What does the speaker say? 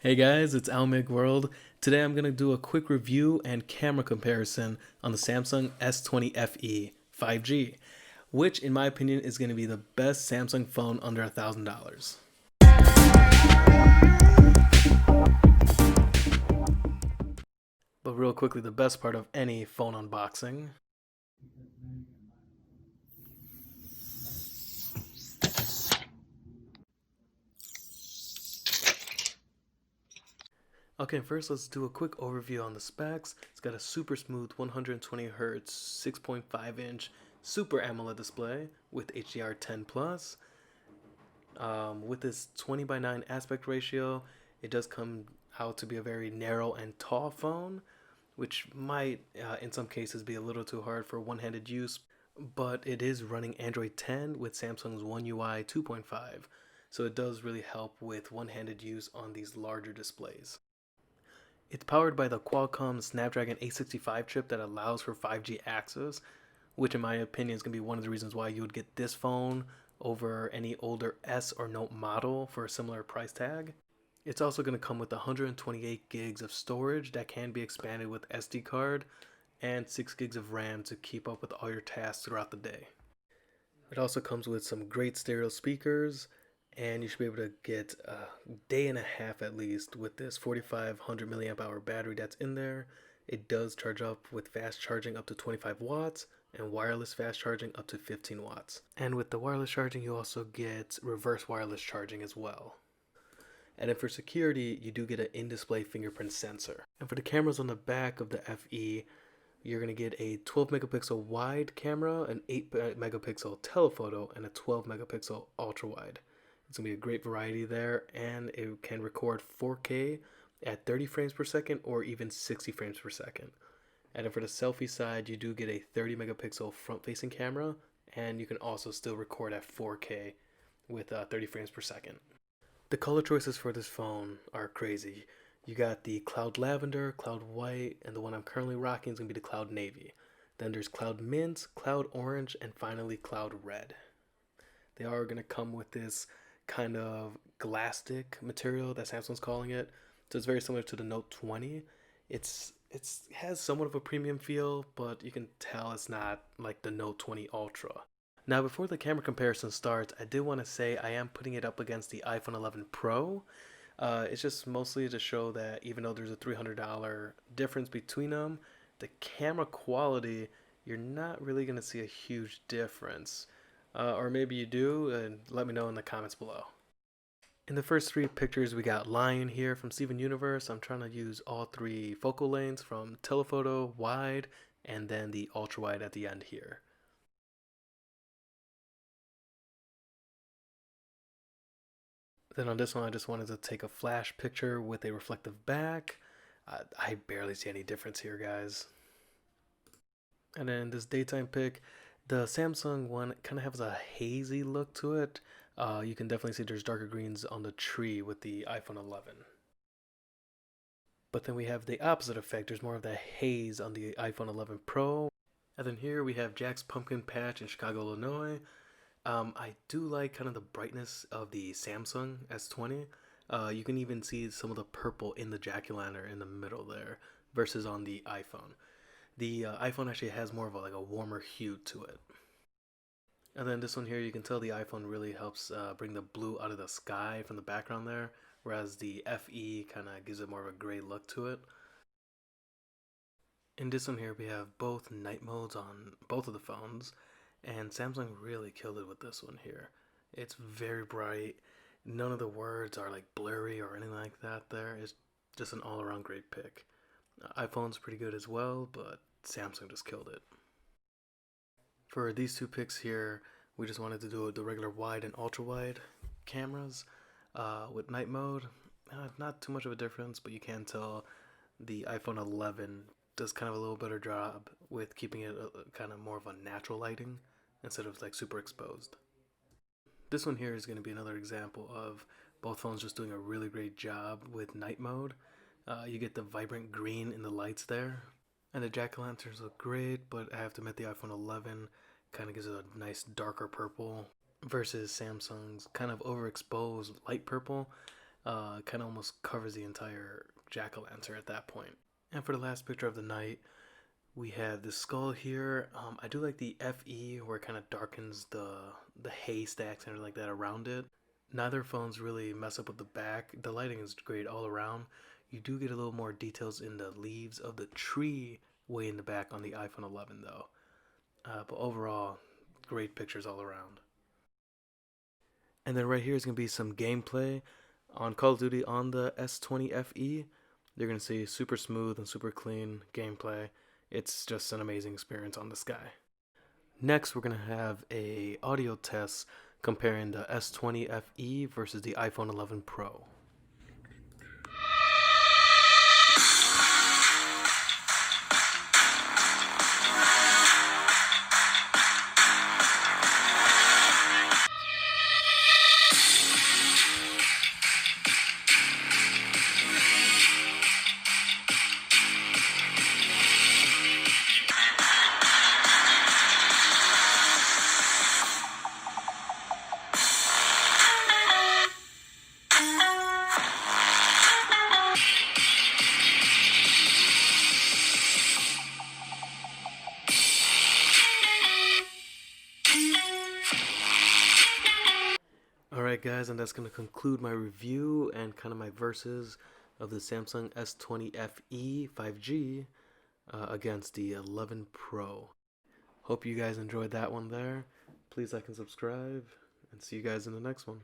Hey guys, it's Almig World. Today I'm going to do a quick review and camera comparison on the Samsung S20 FE 5G, which in my opinion is going to be the best Samsung phone under $1,000. But real quickly, the best part of any phone unboxing. Okay, first let's do a quick overview on the specs. It's got a super smooth 120 Hz 6.5 inch Super AMOLED display with HDR10 Plus. With this 20 by 9 aspect ratio, it does come out to be a very narrow and tall phone, which might in some cases be a little too hard for one-handed use, but it is running Android 10 with Samsung's One UI 2.5, so it does really help with one-handed use on these larger displays. It's powered by the Qualcomm Snapdragon 865 chip that allows for 5G access, which in my opinion is going to be one of the reasons why you would get this phone over any older S or Note model for a similar price tag. It's also going to come with 128 gigs of storage that can be expanded with SD card and 6 gigs of RAM to keep up with all your tasks throughout the day. It also comes with some great stereo speakers, and you should be able to get a day and a half at least with this 4500 milliamp hour battery that's in there. It does charge up with fast charging up to 25 watts and wireless fast charging up to 15 watts. And with the wireless charging, you also get reverse wireless charging as well. And then for security, you do get an in-display fingerprint sensor. And for the cameras on the back of the FE, you're going to get a 12 megapixel wide camera, an 8 megapixel telephoto, and a 12 megapixel ultra wide. It's going to be a great variety there, and it can record 4K at 30 frames per second or even 60 frames per second. And then for the selfie side, you do get a 30 megapixel front facing camera, and you can also still record at 4K with 30 frames per second. The color choices for this phone are crazy. You got the Cloud Lavender, Cloud White, and the one I'm currently rocking is going to be the Cloud Navy. Then there's Cloud Mint, Cloud Orange, and finally Cloud Red. They are going to come with this kind of glasstic material that Samsung's calling it. So it's very similar to the Note 20. It has somewhat of a premium feel, but you can tell it's not like the Note 20 Ultra. Now, before the camera comparison starts, I did want to say I am putting it up against the iPhone 11 Pro. It's just mostly to show that even though there's a $300 difference between them, the camera quality, you're not really going to see a huge difference. Or maybe you do, and let me know in the comments below. In the first three pictures, we got Lion here from Steven Universe. I'm trying to use all three focal lengths from telephoto, wide, and then the ultra wide at the end here. Then on this one, I just wanted to take a flash picture with a reflective back. I barely see any difference here, guys. And then this daytime pic, the Samsung one kind of has a hazy look to it. You can definitely see there's darker greens on the tree with the iPhone 11. But then we have the opposite effect. There's more of that haze on the iPhone 11 Pro. And then here we have Jack's Pumpkin Patch in Chicago, Illinois. I do like kind of the brightness of the Samsung S20. You can even see some of the purple in the jack-o'-lantern in the middle there versus on the iPhone. The iPhone actually has more of a warmer hue to it. And then this one here, you can tell the iPhone really helps bring the blue out of the sky from the background there, whereas the FE kind of gives it more of a gray look to it. In this one here, we have both night modes on both of the phones, and Samsung really killed it with this one here. It's very bright. None of the words are like blurry or anything like that there. It's just an all-around great pick. iPhone's pretty good as well, but Samsung just killed it. For these two picks here, we just wanted to do the regular wide and ultra wide cameras with night mode. Not too much of a difference, but you can tell the iPhone 11 does kind of a little better job with keeping it kind of more of a natural lighting instead of like super exposed. This one here is going to be another example of both phones just doing a really great job with night mode. You get the vibrant green in the lights there. And the jack-o'-lanterns look great, but I have to admit the iPhone 11 kind of gives it a nice darker purple versus Samsung's kind of overexposed light purple. Kind of almost covers the entire jack-o'-lantern at that point. And for the last picture of the night, we have the skull here. I do like the FE where it kind of darkens the haystacks and like that around it. Neither phones really mess up with the back. The lighting is great all around. You do get a little more details in the leaves of the tree way in the back on the iPhone 11 though. But overall, great pictures all around. And then right here is going to be some gameplay on Call of Duty on the S20 FE. You're going to see super smooth and super clean gameplay. It's just an amazing experience on this guy. Next, we're going to have a audio test comparing the S20 FE versus the iPhone 11 Pro. Alright guys, and that's going to conclude my review and kind of my verses of the Samsung S20 FE 5G against the 11 Pro. Hope you guys enjoyed that one there. Please like and subscribe, and see you guys in the next one.